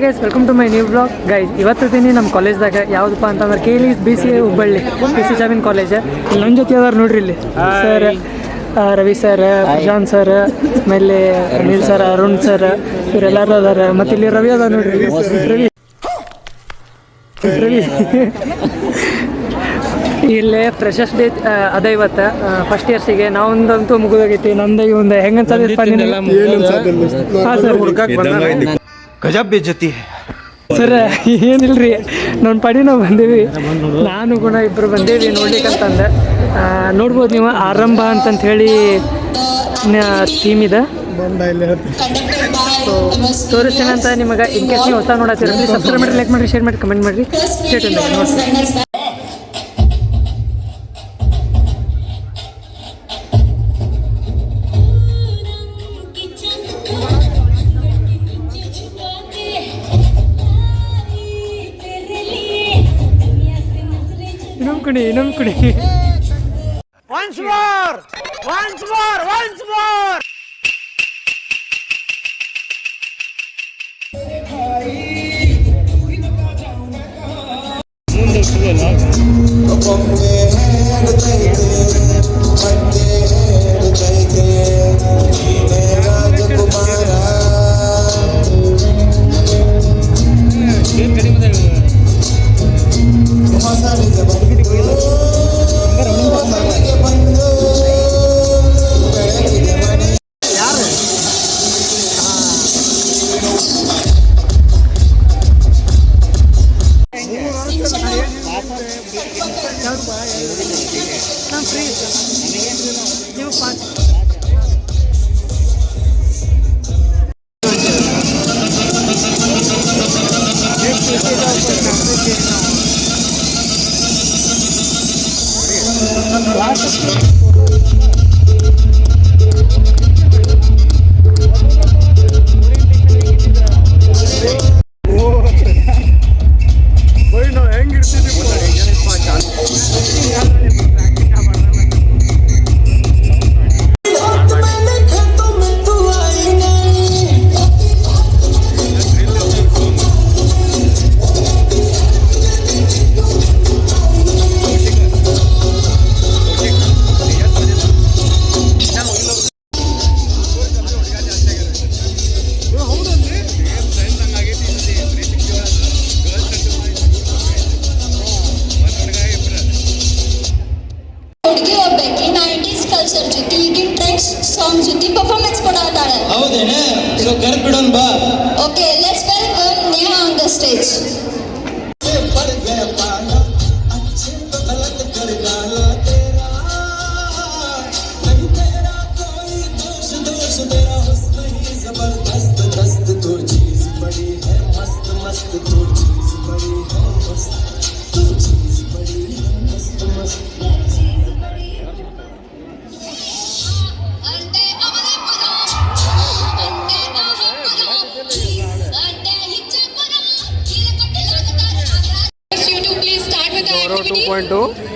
Guys, welcome to my new blog. Guys, ಇವತ್ತಿದ್ದೀನಿ ನಮ್ಮ ಕಾಲೇಜ್ದಾಗ. ಯಾವುದಪ್ಪ ಅಂತಂದ್ರೆ Kle'S Bca ಹುಬ್ಬಳ್ಳಿ ಜಾಬಿನ್ ಕಾಲೇಜ್. ಇಲ್ಲಿ ನನ್ನ ಜೊತೆ ಅದಾರ ನೋಡ್ರಿ. ಇಲ್ಲಿ sir, Ravi sir, Prashant sir, ಆಮೇಲೆ ಅನಿಲ್ ಸರ್, ಅರುಣ್ ಸರ್, ಇವರೆಲ್ಲರೂ ಅದಾರ. ಮತ್ತು ಇಲ್ಲಿ ರವಿ ಅದ ನೋಡ್ರಿ. ರವಿ ಇಲ್ಲೇ ಫ್ರೆಶರ್ಸ್ ಡೇ ಅದ ಇವತ್ತು. ಫಸ್ಟ್ ಇಯರ್ಸಿಗೆ ನಾವೊಂದಂತೂ ಮುಗಿದೋಗೈತಿ. ನಂದು ಒಂದು ಹೆಂಗೆ ಸರ್ ಏನಿಲ್ರಿ, ನನ್ನ ಪಡಿ ನಾವು ಬಂದೀವಿ. ನಾನು ಗುಣ ಇಬ್ಬರು ಬಂದೇವಿ ನೋಡ್ಲಿಕ್ಕಂತಂದು. ನೋಡ್ಬೋದು ನೀವು, ಆರಂಭ ಅಂತಂತ ಹೇಳಿ ಥೀಮ್ ಇದೆ. ಸೊ ತೋರಿಸ್ತೇನೆ ಅಂತ ನಿಮಗೆ. ಇನ್ ಕೇಸ್ ನೀವು ಹೊಸ ನೋಡತ್ತೀರ, ಪ್ಲೀಸ್ ಸಬ್ಸ್ಕ್ರೈಬ್ ಮಾಡಿ, ಲೈಕ್ ಮಾಡಿ, ಶೇರ್ ಮಾಡಿ, ಕಮೆಂಟ್ ಮಾಡಿರಿ. ಸ್ಟೇಟ್ ನೋಡಿ. ಇನ್ನೊಂದು ಕುಡಿ. Once more! Okay, let's welcome Neha on the stage.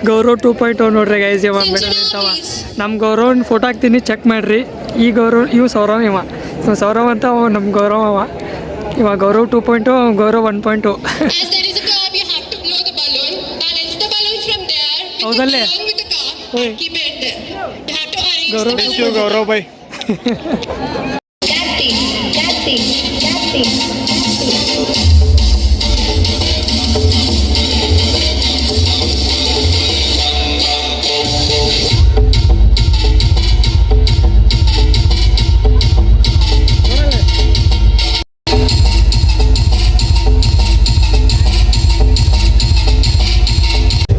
Gaurav 2.0 ನೋಡ್ರಿ ಗೈಸ್. ಇವ ಮೆಡಲ್ ಇರ್ತಾವ. ನಮ್ಮ ಗೌರವನ ಫೋಟೋ ಹಾಕ್ತೀನಿ, ಚೆಕ್ ಮಾಡಿರಿ. ಈ ಗೌರವ್, ಇವು ಸೌರವ್. ಇವ ಸೌರವ್ ಅಂತ, ಅವ ನಮ್ಮ ಗೌರವ್. ಇವ ಗೌರವ್ 2.0, ಗೌರವ್ 1.0. ಹೌದಲ್ಲೇ ಗೌರವ್ ಬೈ.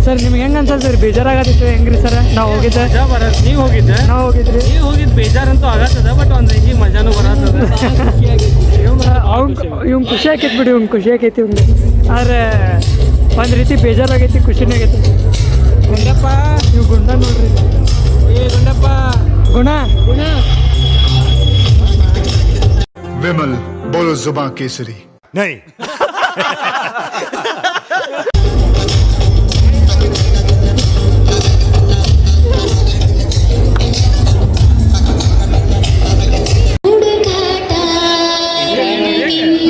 ಸರ್ ನಿಮ್ಗೆ ಹೆಂಗೆ ಅನ್ಸಲ್ಲ ಸರ್? ಬೇಜಾರಾಗತ್ತಿತ್ತು ಹೆಂಗ್ರಿ ಸರ್? ನಾವು ಹೋಗಿದ್ದೆ, ನೀವು ಹೋಗಿದ್ದೆ, ನಾವು ಹೋಗಿದ್ರಿ. ನೀವು ಹೋಗಿದ್ದು ಬೇಜಾರಂತೂ ಆಗತ್ತದ, ಬಟ್ ಒಂದು ರೇಂಜಿ ಮಜಾನು ಬರತ್ತದ. ಇವ್ನು ಖುಷಿ ಆಕೈತಿ ಬಿಡಿ, ಇವ್ನು ಖುಷಿ ಆಕೈತಿ. ಇವ್ನು ಆದರೆ ಒಂದು ರೀತಿ ಬೇಜಾರಾಗೈತಿ, ಖುಷಿನೇ ಆಗೈತಿ. ಗುಂಡಪ್ಪ, ನೀವು ಗುಂಡ ನೋಡ್ರಿ. ಗುಂಡಪ್ಪ, ಗುಣ विमल बोलो जुबान केसरी नहीं.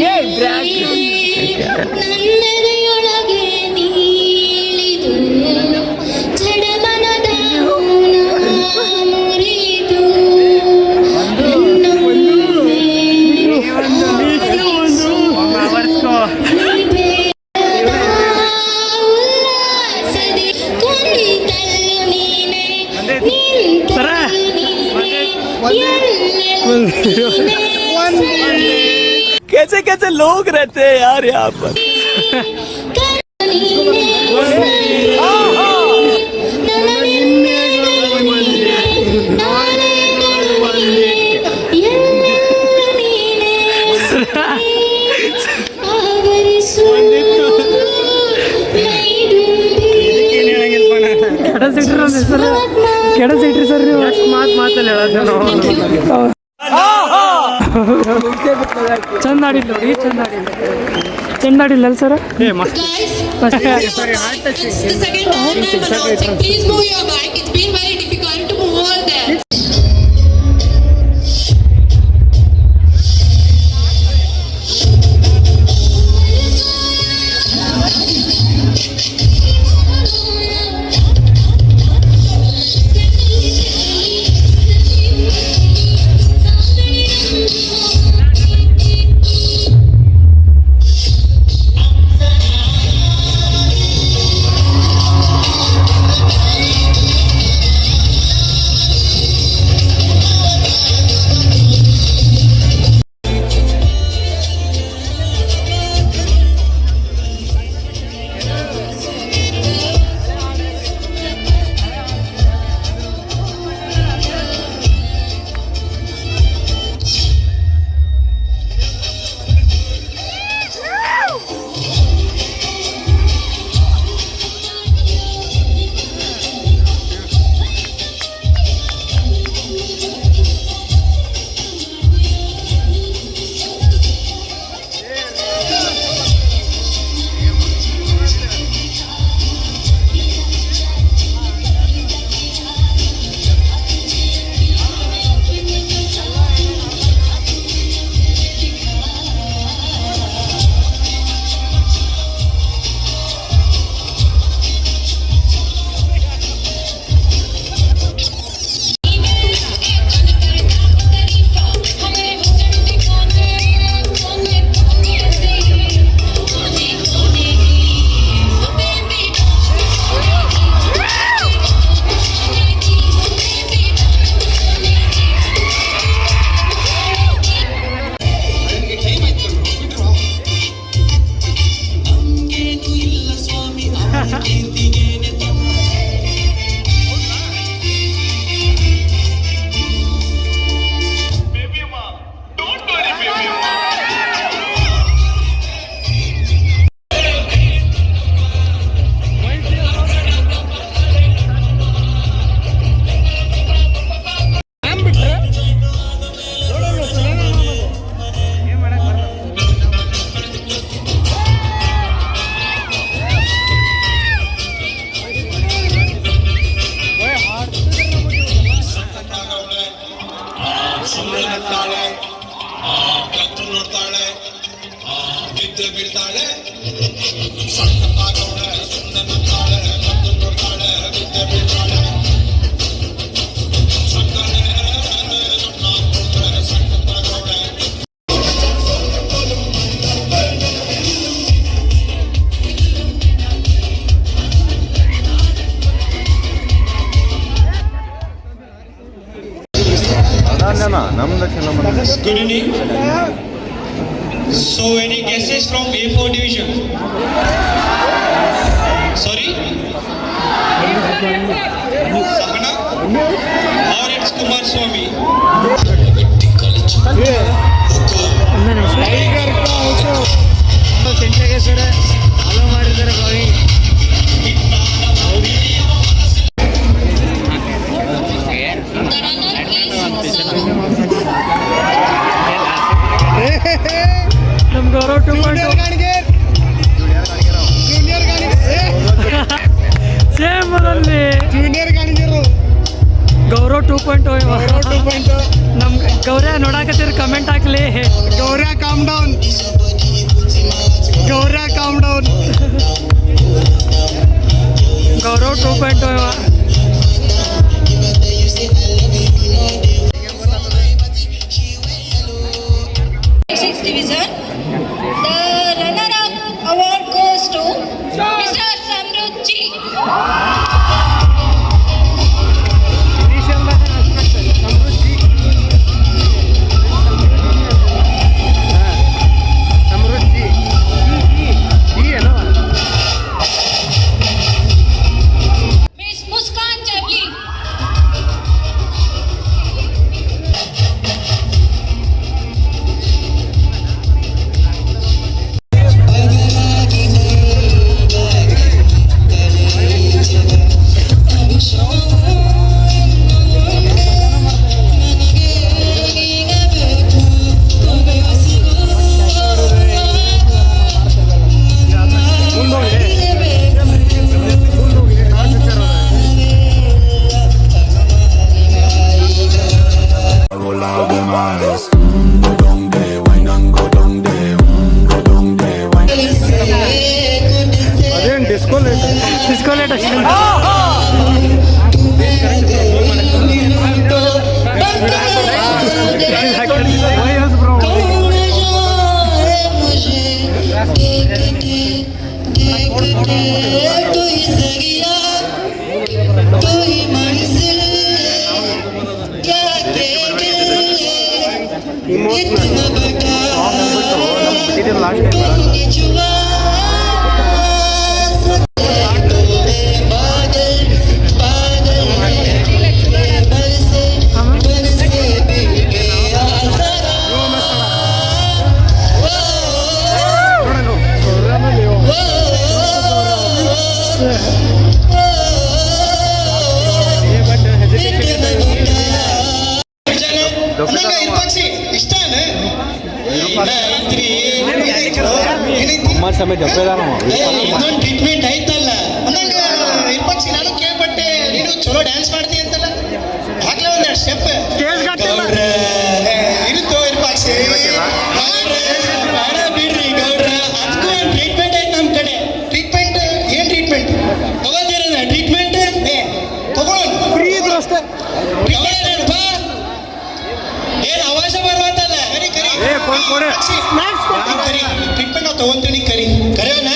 Yeah, कैसे कैसे लोग रहते हैं यार यहाँ पर. ಕೆಡಸಿಟ್ರಿ ಸರ್ ನೀವು ಎಷ್ಟು ಮಾತಲ್ಲಿ ಹೇಳೋದು ನಾವು. ಚಂದ ಆಡಿಲ್ಲ ನೋಡಿ, ಚಂದ ಆಡಿಲ್ಲ sir. Guys, it's the second time I'm announcing. Please move your mic. It's been very difficult to move over there. Good evening. So, any guesses from A4 division? Sorry? Sahana? Or it's Kumar Swami? ನಮ್ಮ Gaurav 2.0 same ಅಲ್ಲಿ junior ಗಾಣಿಗರು ಗೌರವ್ 2.0 ನಮ್ಗೆ ಗೌರ್ಯ ನೋಡಾಕತ್ತೀರಿ comment ಹಾಕ್ಲಿ. Gaurya calm down, Gaurya calm down. Gaurav 2.0 Sixth division. The runner-up award goes to Mr. Samruchi. ಇರ್ಪಾಕ್ಷಿ ಇಷ್ಟನ ಇನ್ನೊಂದು treatment ಐತಲ್ಲ ಇರ್ಪಾಕ್ಷಿ ನಾನು ಕೇಳ್ಪಟ್ಟೆ ನೀನು ಚಲೋ ಡ್ಯಾನ್ಸ್ ಮಾಡ್ತೀಯ ಅಂತಲ್ಲ ಹಾಕ್ಲೇ ಒಂದೆರಡು ಸ್ಟೆಪ್ ಇರುತ್ತೋ ಇರ್ಪಾಕ್ಷಿ ಬಿಡ್ರಿ ಗೌಡ್ರ ಅದಕ್ಕೂ ಒಂದು ಟ್ರೀಟ್ಮೆಂಟ್ ಐತೆ ನಮ್ಮ ಕಡೆ. ಟ್ರೀಟ್ಮೆಂಟ್ ಏನ್ ಟ್ರೀಟ್ಮೆಂಟ್ ತಗೋತೀರ ಟ್ರೀಟ್ಮೆಂಟ್ ತಗೊಳ್ಳೋಣ ಫ್ರೀ ಇದ್ರು ಅಷ್ಟೇ. ಏನ್ ಅವಾಜ ಬರುವಂತಲ್ಲ ಕರಿ ಕರಿ ಸ್ನ್ಯಾಕ್ಸ್ ಕರಿ ಟ್ರೀಟ್ಮೆಂಟ್ ನಾವು ತಗೊಂತೀನಿ ಕರಿ ಕರೆಯೋಣ.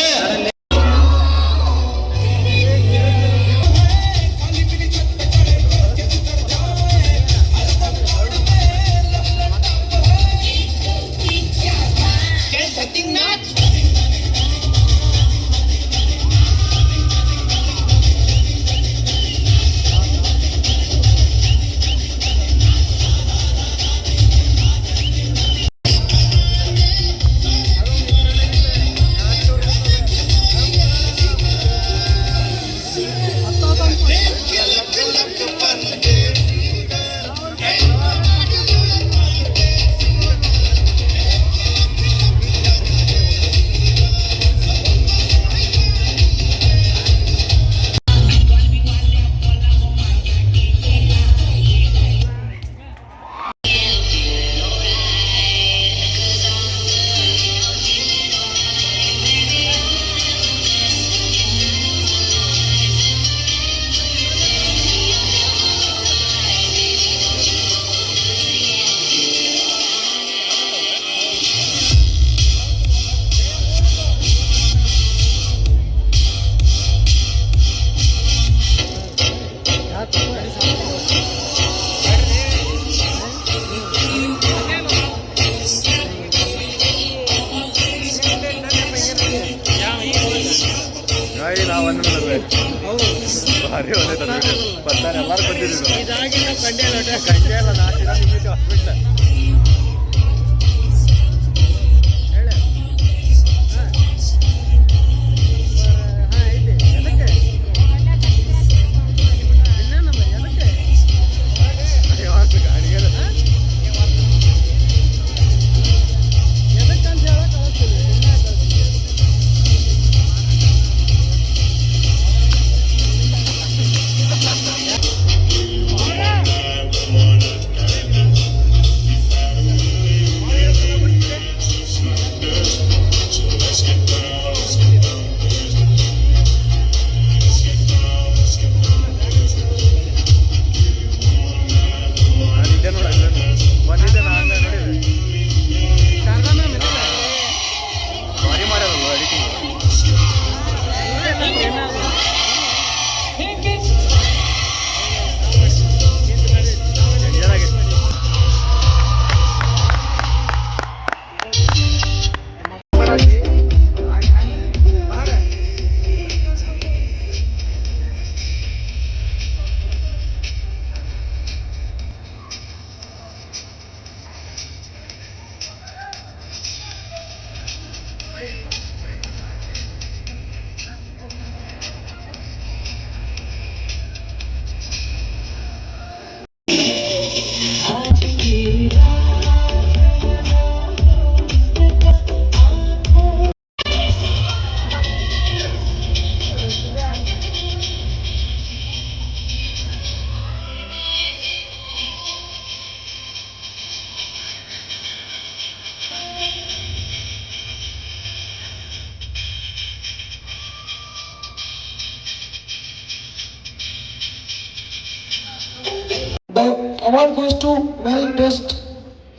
Award goes to well-dressed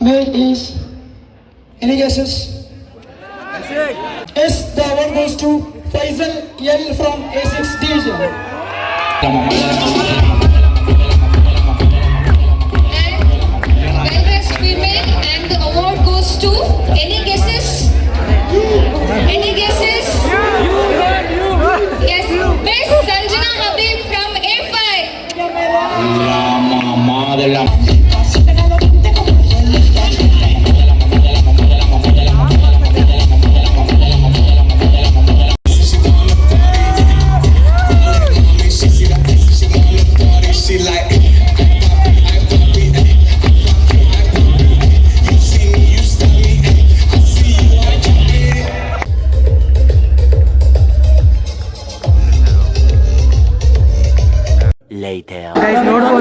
male is any guesses? Yes, the award goes to Faisal L from A6 Division. Well-dressed female, and the award goes to any guesses? Any guesses? Yes, Miss Sanjana Habib from A5. La mamá de la she like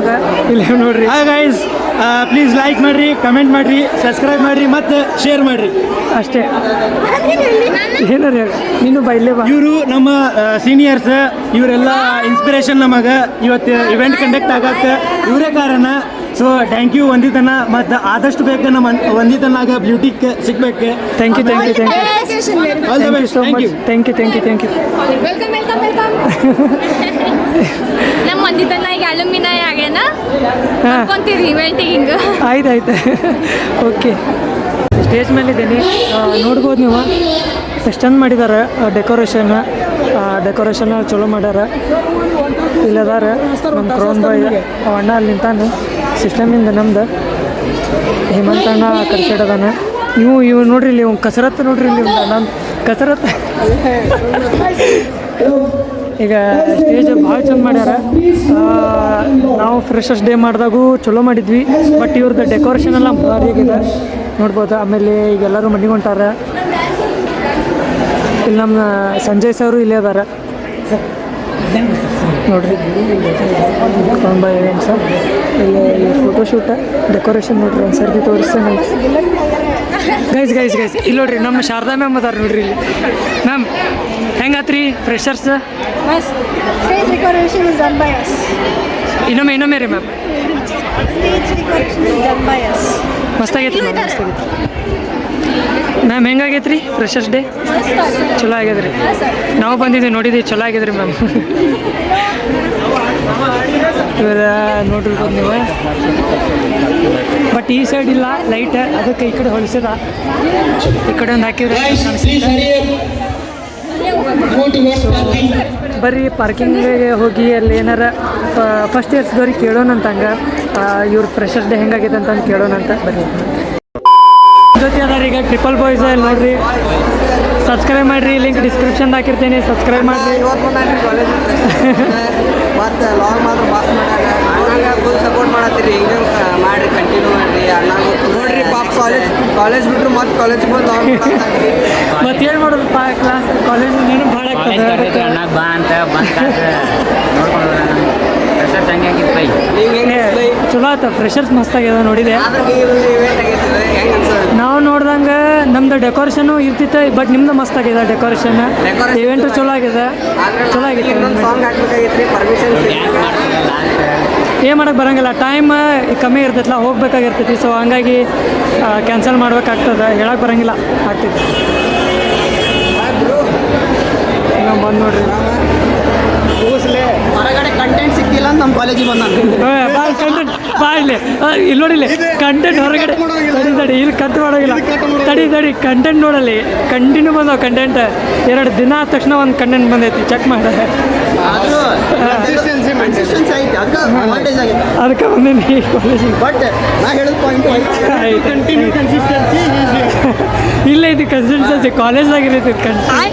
ನಮಗೆ ಇಲ್ಲಿ ನೋಡ್ರಿ. Guys please like ಮಾಡಿರಿ, comment ಮಾಡಿರಿ, subscribe ಮಾಡಿರಿ ಮತ್ತು share ಮಾಡಿರಿ ಅಷ್ಟೇ. ಏನಾರ ನೀನು ಬಾ ಇಲ್ಲೇ ಬಾ. ಇವರು ನಮ್ಮ ಸೀನಿಯರ್ಸ್, ಇವರೆಲ್ಲ ಇನ್ಸ್ಪಿರೇಷನ್ ನಮಗೆ ಇವತ್ತು ಇವೆಂಟ್ ಕಂಡಕ್ಟ್ ಆಗಕ್ಕೆ ಇವರೇ ಕಾರಣ. ಸೊ ಥ್ಯಾಂಕ್ ಯು ವಂದಿತನ. ಮತ್ತು ಆದಷ್ಟು ಬೇಗ ನಮ್ಮ ವಂದಿತನಾಗ ಬ್ಯೂಟಿಗೆ ಸಿಗ್ಬೇಕು. Thank you thank you thank you all the thank you best. So much. Thank you thank you thank you. Welcome welcome welcome. ನಮ್ಮ ಮಂದಿತನ ಈಗ ಅಲ್ಯೂಮಿನೈ ಆಗ್ಯಾನ ಅಂತೀರಿ ಇವೆಂಟಿಗೆ ಹಿಂಗೆ. ಆಯ್ತು ಆಯ್ತು ಓಕೆ. ಸ್ಟೇಜ್ ಮೇಲೆ ಇದ್ದೀನಿ, ನೋಡ್ಬೋದು ನೀವು ಎಷ್ಟು ಚಂದ ಮಾಡಿದ್ದಾರೆ ಡೆಕೋರೇಷನ್ ಚಲೋ ಮಾಡ್ಯಾರ. ಇಲ್ಲದಾರ ನಮ್ಮ ಕ್ರೌನ್ ಬಾಯ್ ಅಣ್ಣ ಅಲ್ಲಿ ನಿಂತಾನೆ ಸಿಸ್ಟಮಿಂದ. ನಮ್ದು ಹೇಮಂತಣ್ಣ ಕರ್ಸಿಡದಾನೆ. ಇವು ನೋಡ್ರಿ ಇಲ್ಲಿ ಕಸರತ್ತು ನೋಡ್ರಿ ಇಲ್ಲಿ ನಾನು ಕಸರತ್ತು. ಈಗ ಸ್ಟೇಜ್ ಭಾಳ ಚಂದ ಮಾಡ್ಯಾರ. ನಾವು ಫ್ರೆಶರ್ಸ್ ಡೇ ಮಾಡಿದಾಗೂ ಚಲೋ ಮಾಡಿದ್ವಿ, ಬಟ್ ಇವ್ರದ್ದು ಡೆಕೋರೇಷನ್ ಎಲ್ಲ ಭಾರಿ ಆಗಿದೆ ನೋಡ್ಬೋದು. ಆಮೇಲೆ ಈಗ ಎಲ್ಲರೂ ಮನೆಗೆ ಹೊಂಟಾರ. ಇಲ್ಲಿ ನಮ್ಮ ಸಂಜಯ್ ಸರು ಇಲ್ಲೇ ಅದಾರ ನೋಡ್ರಿ. ಬಾಯ್ ಇವೆಂಟ್ ಸರ್ ಇಲ್ಲಿ ಫೋಟೋಶೂಟ ಡೆಕೋರೇಷನ್ ನೋಡ್ರಿ ಒಂದು ಸರ್ತಿ ತೋರಿಸ್ತೇನೆ. ಗೈಸ್ ಗೈಸ್ ಗೈಸ್ ಇಲ್ಲಿ ನೋಡ್ರಿ ನಮ್ಮ ಶಾರದಾ ಮ್ಯಾಮ್ ಅದಾರ ನೋಡ್ರಿ ಇಲ್ಲಿ. ಮ್ಯಾಮ್ ಹೆಂಗಾತ್ರಿ ಫ್ರೆಶರ್ಸ್? ಮಸ್ತ್. Stage decoration is done by us. ಇನ್ನೊಮ್ಮೆ ರೀ ma'am. Stage decoration is done by us. ಮಸ್ತಾಗೈತಿ ಮ್ಯಾಮ್, ಮಸ್ತಾಗೈತಿ ಮ್ಯಾಮ್. ಹೆಂಗಾಗೈತೆ ರೀ ಫ್ರೆಶರ್ಸ್ ಡೇ? ಚಲೋ ಆಗ್ಯದ ರೀ. ನಾವು ಬಂದಿದ್ದೀವಿ ನೋಡಿದ್ದೀವಿ, ಚಲೋ ಆಗ್ಯದ ರೀ ಮ್ಯಾಮ್. ಇವಾಗ ನೋಡಿರ್ಬೋದು ನೀವು. ಬಟ್ ಈ ಸೈಡ್ ಇಲ್ಲ ಲೈಟ್, ಅದಕ್ಕೆ ಈ ಕಡೆ ಹೊಲಿಸಿದ. ಈ ಕಡೆ ಒಂದು ಹಾಕಿದ್ರೆ ಬರ್ರಿ ಪಾರ್ಕಿಂಗಿಗೆ ಹೋಗಿ ಅಲ್ಲಿ ಏನಾರ ಫಸ್ಟ್ ಇಯರ್ಸ್ದವ್ರಿಗೆ ಕೇಳೋಣಂತ ಹಂಗೆ ಇವ್ರ ಫ್ರೆಶರ್ಸ್ ಡೇ ಹೆಂಗಾಗೈತೆ ಅಂತಂದು ಕೇಳೋಣಂತ. ಬರ್ರಿ ಜೊತೆ ಅದಾರ ಈಗ ಟ್ರಿಪಲ್ ಬಾಯ್ಸ್ ನೋಡ್ರಿ. ಸಬ್ಸ್ಕ್ರೈಬ್ ಮಾಡಿರಿ, ಲಿಂಕ್ ಡಿಸ್ಕ್ರಿಪ್ಷನ್ದಾಗ ಹಾಕಿರ್ತೀನಿ, ಸಬ್ಸ್ಕ್ರೈಬ್ ಮಾಡಿರಿ. ಮತ್ತು ಲಾಗ್ ಮಾತ್ರ ಪಾಸ್ ಮಾಡ್ಯಾರ. ಫುಲ್ ಸಪೋರ್ಟ್ ಮಾಡತ್ತೀರಿ, ಹಿಂಗೆ ಮಾಡಿರಿ, ಕಂಟಿನ್ಯೂ ಮಾಡಿರಿ. ನೋಡ್ರಿ ಪಾಪ ಕಾಲೇಜ್ ಬಿಟ್ಟರು ಮತ್ತೆ ಕಾಲೇಜಿಗೆ ಬಂದು ಲಾಗ್ ಮಾಡ್ರಿ. ಮತ್ತೇನು ಮಾಡೋದಪ್ಪ, ಕ್ಲಾಸ್ ಕಾಲೇಜ್ ನೀನು ಭಾಳ ಆಗ್ತದೆ. ಬಾ ಅಂತ ಚಲೋ ಆಯ್ತು, ಫ್ರೆಶರ್ಸ್ ಮಸ್ತ್ ಆಗ್ಯದ ನೋಡಿದೆ. ನಾವು ನೋಡ್ದಂಗೆ ನಮ್ದು ಡೆಕೋರೇಷನು ಇರ್ತಿತ್ತು, ಬಟ್ ನಿಮ್ದು ಮಸ್ತ್ ಆಗಿದೆ ಡೆಕೋರೇಷನ್. ಇವೆಂಟು ಚಲೋ ಆಗಿದೆ, ಚಲೋ ಆಗಿತ್ತು. ಏನು ಮಾಡೋಕ್ಕೆ ಬರೋಂಗಿಲ್ಲ, ಟೈಮ್ ಕಮ್ಮಿ ಇರ್ತೈತಲ್ಲ, ಹೋಗ್ಬೇಕಾಗಿರ್ತೈತಿ. ಸೊ ಹಂಗಾಗಿ ಕ್ಯಾನ್ಸಲ್ ಮಾಡ್ಬೇಕಾಗ್ತದೆ, ಹೇಳಕ್ಕೆ ಬರೋಂಗಿಲ್ಲ, ಆಗ್ತೈತಿ. ಈಗ ಬಂದು ನೋಡ್ರಿ ಹೊರಗಡೆ ಕಂಟೆಂಟ್ ಸಿಕ್ತಿಲ್ಲ ಅಂತ ನಮ್ಮ ಕಾಲೇಜಿಗೆ ಬಂದ. ಕಂಟೆಂಟ್ ಬಾಡ್ಲಿ ಇಲ್ಲಿ ನೋಡಿಲ್ಲ, ಕಂಟೆಂಟ್ ಹೊರಗಡೆ ತಡಿ ಇಲ್ಲಿ ಕಟ್ ಮಾಡೋಗಿಲ್ಲ. ತಡಿ ಕಂಟೆಂಟ್ ನೋಡಲ್ಲಿ ಕಂಟಿನ್ಯೂ ಬಂದವು ಕಂಟೆಂಟ್. 2 ದಿನ ಆದ ತಕ್ಷಣ ಒಂದು ಕಂಟೆಂಟ್ ಬಂದೈತಿ, ಚೆಕ್ ಮಾಡಿ. ಅದಕ್ಕೆ ಬಂದೀನಿ ಕಾಲೇಜಿಗೆ. ಬಟ್ ನಾ ಹೇಳಿದ ಪಾಯಿಂಟ್ ಇಲ್ಲ, ಇದು ಕನ್ಸಿಸ್ಟೆನ್ಸಿ ಕಾಲೇಜ್ದಾಗ ಇರೈತಿ,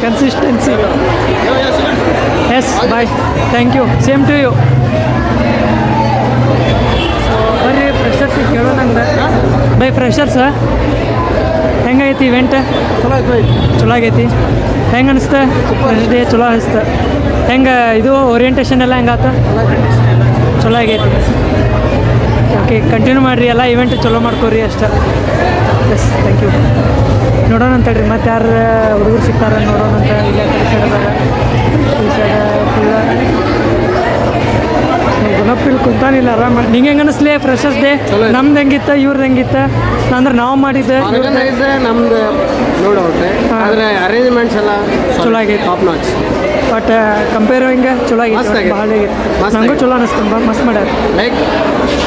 consistency. Yes boy, thank you, same to you. ಬರ್ರಿ ಫ್ರೆಶರ್ಸಿಗೆ ಕೇಳೋಣಂಗೆ. ಬೈ ಫ್ರೆಶರ್ಸ್ ಹೆಂಗೈತಿ ಇವೆಂಟ್? ಚಲೋ ಆಗೈತಿ. ಹೆಂಗೆ ಅನಿಸ್ತ ಫ್ರೆಶ್ ಡೇ? ಚಲೋ ಅನಿಸ್ತ. ಹೆಂಗೆ ಇದು ಓರಿಯೆಂಟೇಷನ್ ಎಲ್ಲ ಹೆಂಗಾತ? ಚಲೋ ಆಗೈತಿ. ಓಕೆ, ಕಂಟಿನ್ಯೂ ಮಾಡಿರಿ, ಎಲ್ಲ ಇವೆಂಟ್ ಚಲೋ ಮಾಡ್ಕೊರಿ ಅಷ್ಟೇ. Yes thank you. ನೋಡೋಣ ಅಂತೇಳ್ರಿ ಮತ್ತೆ ಯಾರು ಹುಡುಗರು ಸಿಗ್ತಾರ ನೋಡೋಣ ಅಂತ. ಇಲ್ಲ ಕಡೆ ಸೈಡದಾಗ ಈ ಸೈಡ್ ಫುಲ್ಲ ಗುಣಪಿಲ್ ಕುಂತಾನಿಲ್ಲ, ಆರಾಮ. ನಿಂಗೆ ಹೆಂಗೆ ಅನಿಸ್ಲಿ ಫ್ರೆಶರ್ಸ್ ಡೇ? ನಮ್ದು ಹೆಂಗಿತ್ತ, ಇವ್ರದ್ದು ಹೆಂಗಿತ್ತ? ಅಂದ್ರೆ ನಾವು ಮಾಡಿದ್ದೆ ನಮ್ದು ನೋಡೋಕೆ, ಆದರೆ ಅರೇಂಜ್ಮೆಂಟ್ಸ್ ಎಲ್ಲ ಚಲೋ ಆಗೈತೆ, ಟಾಪ್ ನಾಚ್. ಬಟ್ ಕಂಪೇರ್ ಹಿಂಗೆ ಚಲೋ ಆಗೈತೆ, ಭಾಳ ಆಗೈತೆ. ನನಗೂ ಚಲೋ ಅನಿಸ್ತು, ಮಸ್ತ್ ಮಾಡ್ಯಾರ. Like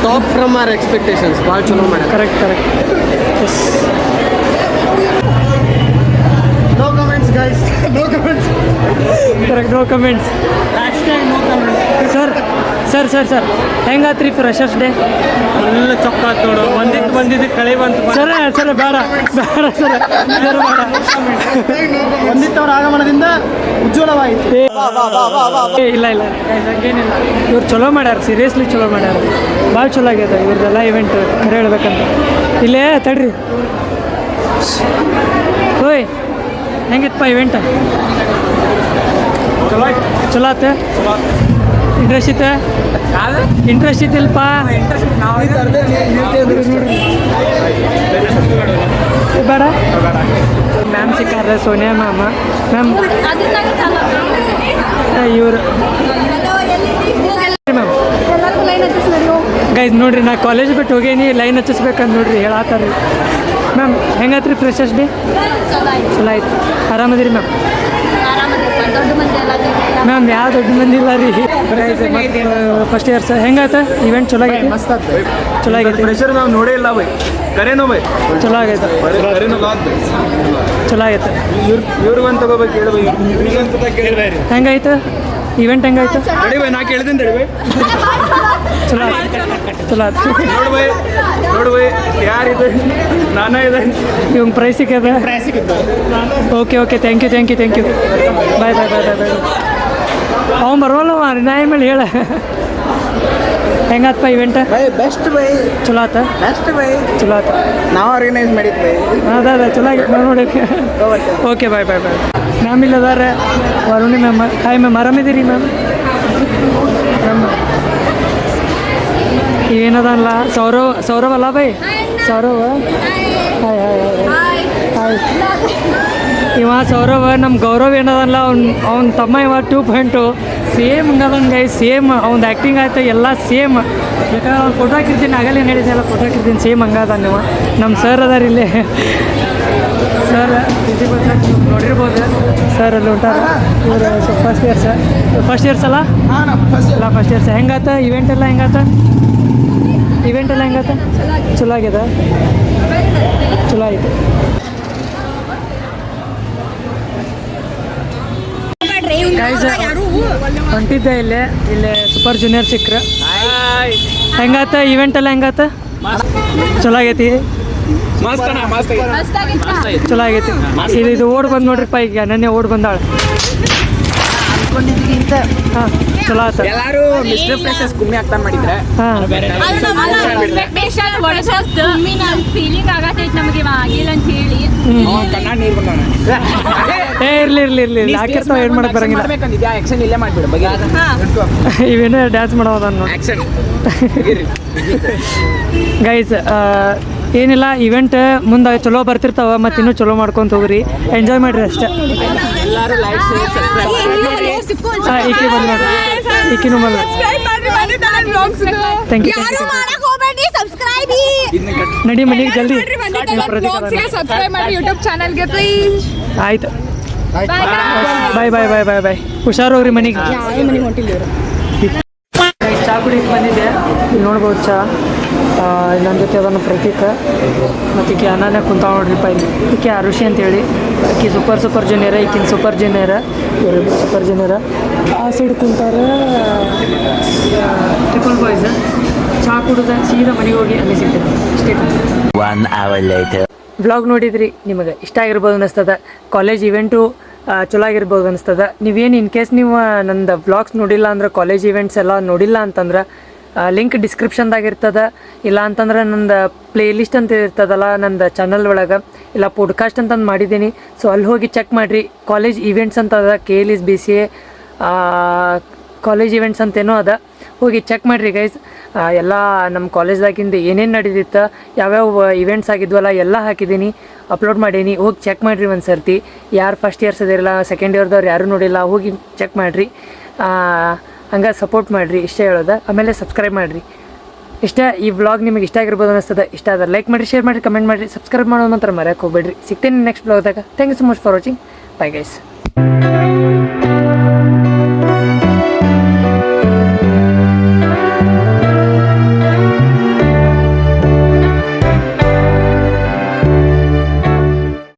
top from our expectations, ಭಾಳ ಚಲೋ ಮಾಡ್ಯಾರ. Correct yes. No comments guys, no comments. Correct, no comments. Sir ಹೆಂಗಾತ್ರಿ ಫ್ರೆಶರ್ಸ್ ಡೇ? ಎಲ್ಲ ಚೊಕ್ಕ ನೋಡು, ಬಂದಿದ್ದು ಕಳೆ ಬಂತು. ಸರ್ ಬೇಡ ಸರ್, ಬೇಡ. ಬಂದಿತ್ತವ್ರ ಆಗಮನದಿಂದ ಉಜ್ವಲವಾಯಿತು. ಇಲ್ಲ ಹಂಗೇನಿಲ್ಲ, ಇವ್ರು ಚಲೋ ಮಾಡ್ಯಾರ, ಸೀರಿಯಸ್ಲಿ ಚಲೋ ಮಾಡ್ಯಾರ, ಭಾಳ ಚಲೋ ಆಗ್ಯದ ಇವ್ರದ್ದೆಲ್ಲ ಇವೆಂಟ್. ಖರೆ ಹೇಳ್ಬೇಕಂತ ಇಲ್ಲೇ ತಡ್ರಿ. ಓಯ್ ಹೆಂಗಿತ್ತಪ್ಪ ಇವೆಂಟ್? ಚಲೋ ಆತ. ಇಂಟ್ರೆಸ್ಟ್ ಇತ್ತಿಲ್ಪ ಬೇಡ ಮ್ಯಾಮ್ ಸಿಕ್ಕಾರ ಸೋನಿಯಾ ಮ್ಯಾಮ್ ಇವರು ಮ್ಯಾಮ್ ಗೈಸ್ ನೋಡ್ರಿ ನಾ ಕಾಲೇಜ್ ಬಿಟ್ಟು ಹೋಗೇನಿ ಲೈನ್ ಹಚ್ಚಿಸ್ಬೇಕಂತ ನೋಡ್ರಿ ಹೇಳತ್ತಾರ ರೀ ಮ್ಯಾಮ್ ಹೆಂಗಾತ್ರಿ ಫ್ರೆಶರ್ಸ್ ಡೇ ಚಲೋ ಆಯ್ತು ಆರಾಮದಿರಿ ಮ್ಯಾಮ್ ಮ್ಯಾಮ್ ಯಾವ ದೊಡ್ಡ ಮಂದಿ ಇಲ್ಲ ರೀ ಫಸ್ಟ್ ಇಯರ್ಸ್ ಹೆಂಗಾತ ಇವೆಂಟ್ ಚಲೋ ಆಗೈತಿ ಚಲೋ ಆಗೈತಿ ಫ್ರೆಶರ್ ನಾವು ನೋಡೇ ಇಲ್ಲ ಬೈ ಕರೇನೋ ಬೈ ಚಲೋ ಆಗೈತೆ ಚಲೋ ಆಗೈತೆ ಇವ್ರಿಗೆ ಒಂದು ತಗೋಬೇಕು ಹೇಳಿ ಹೆಂಗಾಯ್ತು ಇವೆಂಟ್ ಹೆಂಗಾಯ್ತು ರೆಡಿ ಬೈ ನಾ ಕೇಳ್ತೀನಿ ರೆಡಿ ಬೈ ಚಲೋ ಆಯ್ತು ಚಲೋ ಆಯ್ತು ನೋಡು ಬೈ ಯಾರಿದೆ ನಾನೇ ಇದೆ ಇವಂಗೆ ಪ್ರೈಸ್ ಸಿಕ್ಕದ ಓಕೆ ಥ್ಯಾಂಕ್ ಯು ಬಾಯ್ ಅವ್ನು ಬರೋಲ್ಲ ನಾ ಮೇಲೆ ಹೇಳ ಹೆಂಗಾತಪ್ಪ ಇವೆಂಟ್ ಬೆಸ್ಟ್ ಬೈ ಚಲೋ ಆತ ಬೆಸ್ಟ್ ಬೈ ಚಲೋ ಆತ ನಾವು ಆರ್ಗನೈಸ್ ಮಾಡಿದ್ವಿ ಅದ ಚಲೋ ಆಗಿತ್ತು ನಾವು ನೋಡಿ ಓಕೆ ಬಾಯ್ ಮ್ಯಾಮ್ ಇಲ್ಲ ಅದಾರೆ ವರುಣಿ ಮ್ಯಾಮ್ ಹಾಯ್ ಮ್ಯಾಮ್ ಆರಾಮಿದ್ದೀರಿ ಮ್ಯಾಮ್ ಇವೇನದಲ್ಲ ಸೌರವ್ ಅಲ್ಲ ಬೈ ಸೌರವ್ ಹಾಯ್ ಇವ ಸೌರವ್ ನಮ್ಮ ಗೌರವ್ ಏನದಲ್ಲ ಅವ್ನ ತಮ್ಮ ಇವ 2.2 ಸೇಮ್ ಹಂಗದನ್ ಗೈ ಸೇಮ್ ಅವ್ನ ಆ್ಯಕ್ಟಿಂಗ್ ಆಯ್ತು ಎಲ್ಲ ಸೇಮ್ ಬೇಕಾದ್ರೆ ಅವ್ನು ಫೋಟೋ ಹಾಕಿರ್ತೀನಿ ಆಗಲೇ ಹೇಳಿದ್ದೆಲ್ಲ ಫೋಟೋ ಹಾಕಿರ್ತೀನಿ ಸೇಮ್ ಹಂಗದ ನೀವು ನಮ್ಮ ಸರ್ ಅದಾರ ಇಲ್ಲಿ ಸರ್ ನೋಡಿರ್ಬೋದು ಸರ್ ಅಲ್ಲಿ ಉಂಟಾರ ಇವರು ಫಸ್ಟ್ ಇಯರ್ಸ್ ಅಲ್ಲ ಅಲ್ಲ ಫಸ್ಟ್ ಇಯರ್ಸ್ ಹೆಂಗಾತ ಇವೆಂಟ್ ಎಲ್ಲ ಹೆಂಗಾತ ಚಲೋ ಆಗ್ಯದ ಚಲೋ ಆಯ್ತು ಹೊಂಟಿದ್ದೆ ಇಲ್ಲಿ ಸೂಪರ್ ಜೂನಿಯರ್ ಸಿಕ್ಕ್ರ ಹೆಂಗಾತ ಇವೆಂಟ್ ಎಲ್ಲ ಹೆಂಗಾತ ಚಲೋ ಆಗೈತಿ ಚಲೋ ಆಗೈತಿ ಇದು ಓಡ್ ಬಂದು ನೋಡ್ರಿಪ್ಪ ಈಗ ನೆನ್ನೆ ಓಡ್ ಬಂದಾಳ ಹಾಂ ಚಲೋ ಆತ ಎಲ್ಲರೂ ಮಿಸ್ಟರ್ ಫ್ರೆಶರ್ಸ್ ಕುಮ್ಮಿ ಆಗ್ತಾ ಮಾಡಿದ್ರೆ ಫೀಲಿಂಗ್ ಆಗತೈತಿ ನಮಗೆ ಆಗಿಲ್ಲ ಅಂತ ಹೇಳಿ ಕನ್ನಡ ನೀರು ಬಂದವನ ಇರ್ಲಿ ಹಾಕಿರ್ತಾವ ಏನು ಮಾಡಕ್ಕೆ ಬರಂಗಿಲ್ಲ ಮಾಡ್ಬೇಕಂದಿದ್ಯಾ ಆಕ್ಷನ್ ಇಲ್ಲೇ ಮಾಡ್ಬಿಡು ಬಗ್ಗೆ ಇವೇನೇ ಡ್ಯಾನ್ಸ್ ಮಾಡೋದನ್ನು ಆಕ್ಷನ್ ಗೈಸ್ ಏನಿಲ್ಲ ಇವೆಂಟ್ ಮುಂದೆ ಚಲೋ ಬರ್ತಿರ್ತಾವ ಮತ್ತು ಇನ್ನೂ ಚಲೋ ಮಾಡ್ಕೊಂತ ಹೋಗ್ರಿ ಎಂಜಾಯ್ ಮಾಡಿರಿ ಅಷ್ಟೇ ಎಲ್ಲರೂ ಲೈಕ್ ಈಕಿ ಬಂದು ನೋಡ್ರಿ ಈಕಿನೂ ಬಂದು ಥ್ಯಾಂಕ್ ಯು ನಡಿ ಮನೆಗೆ ಜಲ್ದಿ ಆಯ್ತು ಬಾಯ್ ಹುಷಾರು ಹೋಗ್ರಿ ಮನೆಗೆ ಚಾ ಕುಡಿಗೆ ಬಂದಿದ್ದೆ ಇಲ್ಲಿ ನೋಡ್ಬೋದು ಚಾ ನನ್ನ ಜೊತೆ ಅದನ್ನು ಪ್ರತೀಕ ಮತ್ತು ಈಕೆ ಅನಾನೇ ಕುಂತಾವ ನೋಡ್ರಿಪ್ಪ ಇಲ್ಲಿ ಈಕೆ ಅರುಷಿ ಅಂತೇಳಿ ಈಕೆ ಸೂಪರ್ ಜೂನಿಯರ ಈಕಿನ ಸೂಪರ್ ಜೂನಿಯರ ಇವರಿಬ್ಬರು ಸೂಪರ್ ಜೂನಿಯರ ಆ ಸೈಡ್ ಕುಂತಾರ ಟ್ರಿಪಲ್ ಬಾಯ್ಸ್ ಚಾ ಕುಡಿದ ಸೀದಾ ಮನೆಗೆ ಹೋಗಿ ಅಲ್ಲಿ ಸಿಗ್ತದೆ ಅಷ್ಟೇ ವ್ಲಾಗ್ ನೋಡಿದ್ರಿ ನಿಮಗೆ ಇಷ್ಟ ಆಗಿರ್ಬೋದು ಅನ್ನಿಸ್ತದ ಕಾಲೇಜ್ ಇವೆಂಟು ಚಲೋ ಆಗಿರ್ಬೋದು ಅನಿಸ್ತದ ನೀವೇನು ಇನ್ ಕೇಸ್ ನೀವು ನಂದು ವ್ಲಾಗ್ಸ್ ನೋಡಿಲ್ಲ ಅಂದ್ರೆ ಕಾಲೇಜ್ ಇವೆಂಟ್ಸ್ ಎಲ್ಲ ನೋಡಿಲ್ಲ ಅಂತಂದ್ರೆ ಲಿಂಕ್ ಡಿಸ್ಕ್ರಿಪ್ಷನ್ದಾಗ ಇರ್ತದೆ ಇಲ್ಲ ಅಂತಂದ್ರೆ ನಂದು ಪ್ಲೇ ಲಿಸ್ಟ್ ಅಂತ ಇರ್ತದಲ್ಲ ನಂದು ಚಾನಲ್ ಒಳಗೆ ಇಲ್ಲ ಪಾಡ್ಕಾಸ್ಟ್ ಅಂತಂದು ಮಾಡಿದ್ದೀನಿ ಸೊ ಅಲ್ಲಿ ಹೋಗಿ ಚೆಕ್ ಮಾಡಿರಿ ಕಾಲೇಜ್ ಇವೆಂಟ್ಸ್ ಅಂತ ಅದ Kle'S Bca ಕಾಲೇಜ್ ಇವೆಂಟ್ಸ್ ಅಂತೇನೋ ಅದ ಹೋಗಿ ಚೆಕ್ ಮಾಡಿರಿ ಗೈಸ್ ಎಲ್ಲ ನಮ್ಮ ಕಾಲೇಜ್ದಾಗಿಂದ ಏನೇನು ನಡೀತಿತ್ತು ಯಾವ್ಯಾವ ಇವೆಂಟ್ಸ್ ಆಗಿದ್ವಲ್ಲ ಎಲ್ಲ ಹಾಕಿದ್ದೀನಿ ಅಪ್ಲೋಡ್ ಮಾಡೀನಿ ಹೋಗಿ ಚೆಕ್ ಮಾಡಿರಿ ಒಂದು ಸರ್ತಿ ಯಾರು ಫಸ್ಟ್ ಇಯರ್ಸ್ ಅದಿರಲ್ಲ ಸೆಕೆಂಡ್ ಇಯರ್ದವ್ರು ಯಾರೂ ನೋಡಿಲ್ಲ ಹೋಗಿ ಚೆಕ್ ಮಾಡಿರಿ ಹಂಗೆ ಸಪೋರ್ಟ್ ಮಾಡಿರಿ ಇಷ್ಟೇ ಹೇಳೋದು ಆಮೇಲೆ ಸಬ್ಸ್ಕ್ರೈಬ್ ಮಾಡಿರಿ ಇಷ್ಟೇ ಈ ವ್ಲಾಗ್ ನಿಮಗೆ ಇಷ್ಟ ಆಗಿರ್ಬೋದು ಅನ್ನಿಸ್ತದೆ ಇಷ್ಟ ಆದ್ರೆ ಲೈಕ್ ಮಾಡಿರಿ ಶೇರ್ ಮಾಡಿರಿ ಕಮೆಂಟ್ ಮಾಡಿರಿ ಸಬ್ಸ್ಕ್ರೈಬ್ ಮಾಡೋದು ಮಾತ್ರ ಮರೆಯೋಕೆ ಹೋಗ್ಬೇಡ್ರಿ ಸಿಗ್ತೇನೆ ನೆಕ್ಸ್ಟ್ ವ್ಲಾಗ್ದಾಗ thank you so much for watching bye guys